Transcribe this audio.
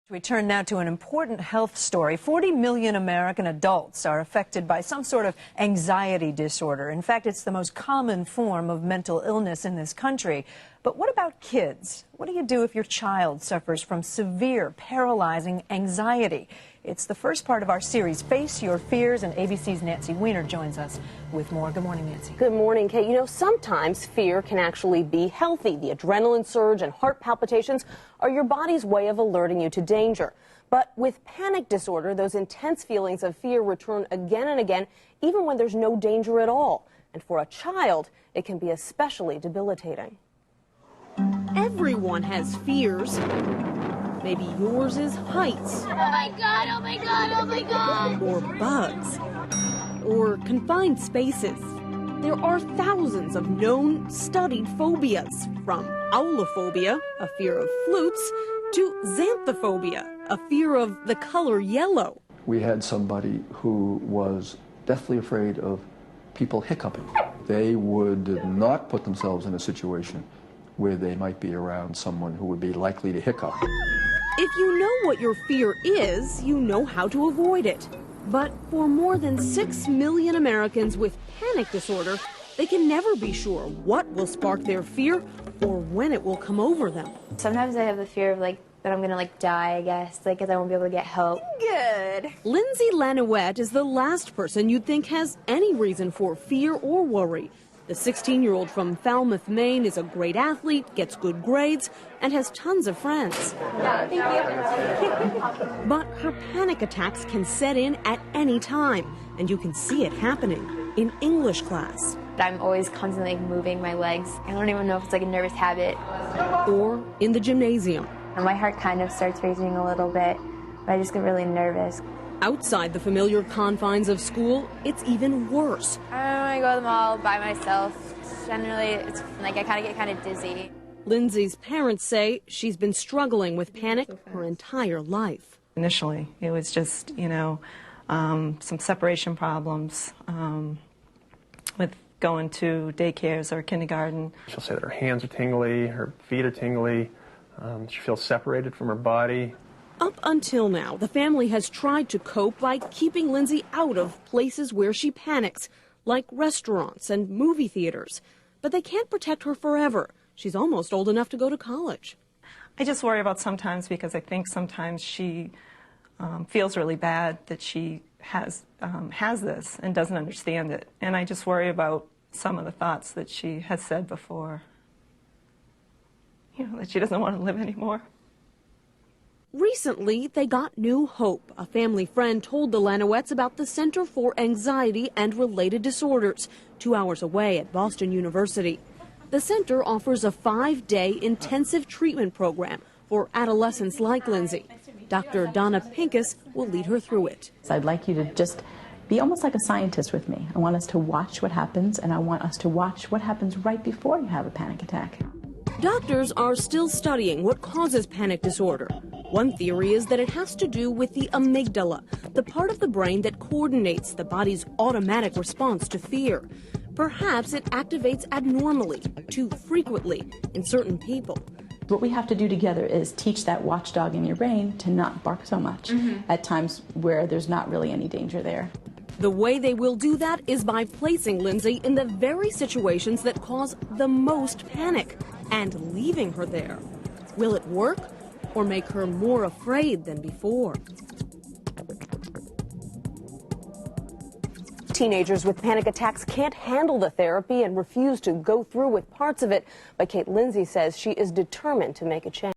We turn now to an important health story. 40 million American adults are affected by some sort of anxiety disorder. In fact, it's the most common form of mental illness in this country. But what about kids? What do you do if your child suffers from severe, paralyzing anxiety? It's the first part of our series, Face Your Fears, and ABC's Nancy Weiner joins us with more. Good morning, Nancy. Good morning, Kate. You know, sometimes fear can actually be healthy. The adrenaline surge and heart palpitations are your body's way of alerting you to danger. But with panic disorder, those intense feelings of fear return again and again, even when there's no danger at all. And for a child, it can be especially debilitating. Everyone has fears. Maybe yours is heights. Oh my God, oh my God, oh my God! Or bugs. Or confined spaces. There are thousands of known, studied phobias, from owlophobia, a fear of flutes, to xanthophobia, a fear of the color yellow. We had somebody who was deathly afraid of people hiccuping. They would not put themselves in a situation where they might be around someone who would be likely to hiccup. If you know what your fear is, you know how to avoid it. But for more than 6 million Americans with panic disorder, they can never be sure what will spark their fear or when it will come over them. Sometimes I have the fear of that I'm gonna die, I guess, because I won't be able to get help. Good. Lindsay Lanouette is the last person you'd think has any reason for fear or worry. The 16-year-old from Falmouth, Maine is a great athlete, gets good grades, and has tons of friends. Yeah, thank you. But her panic attacks can set in at any time, and you can see it happening in English class. I'm always constantly moving my legs. I don't even know if it's a nervous habit. Or in the gymnasium. And my heart kind of starts racing a little bit, but I just get really nervous. Outside the familiar confines of school, it's even worse. I go to the mall by myself. Generally, it's I get kind of dizzy. Lindsay's parents say she's been struggling with panic her entire life. Initially, it was just, some separation problems with going to daycares or kindergarten. She'll say that her hands are tingly, her feet are tingly, she feels separated from her body. Up until now, the family has tried to cope by keeping Lindsay out of places where she panics, like restaurants and movie theaters. But they can't protect her forever. She's almost old enough to go to college. I just worry about sometimes because I think sometimes she feels really bad that she has this and doesn't understand it. And I just worry about some of the thoughts that she has said before, that she doesn't want to live anymore. Recently, they got new hope. A family friend told the Lanouettes about the Center for Anxiety and Related Disorders, 2 hours away at Boston University. The center offers a 5-day intensive treatment program for adolescents like Lindsay. Dr. Donna Pincus will lead her through it. I'd like you to just be almost like a scientist with me. I want us to watch what happens, and I want us to watch what happens right before you have a panic attack. Doctors are still studying what causes panic disorder. One theory is that it has to do with the amygdala, the part of the brain that coordinates the body's automatic response to fear. Perhaps it activates abnormally, too frequently, in certain people. What we have to do together is teach that watchdog in your brain to not bark so much at times where there's not really any danger there. The way they will do that is by placing Lindsay in the very situations that cause the most panic and leaving her there. Will it work or make her more afraid than before? Teenagers with panic attacks can't handle the therapy and refuse to go through with parts of it. But Kate, Lindsay says she is determined to make a change.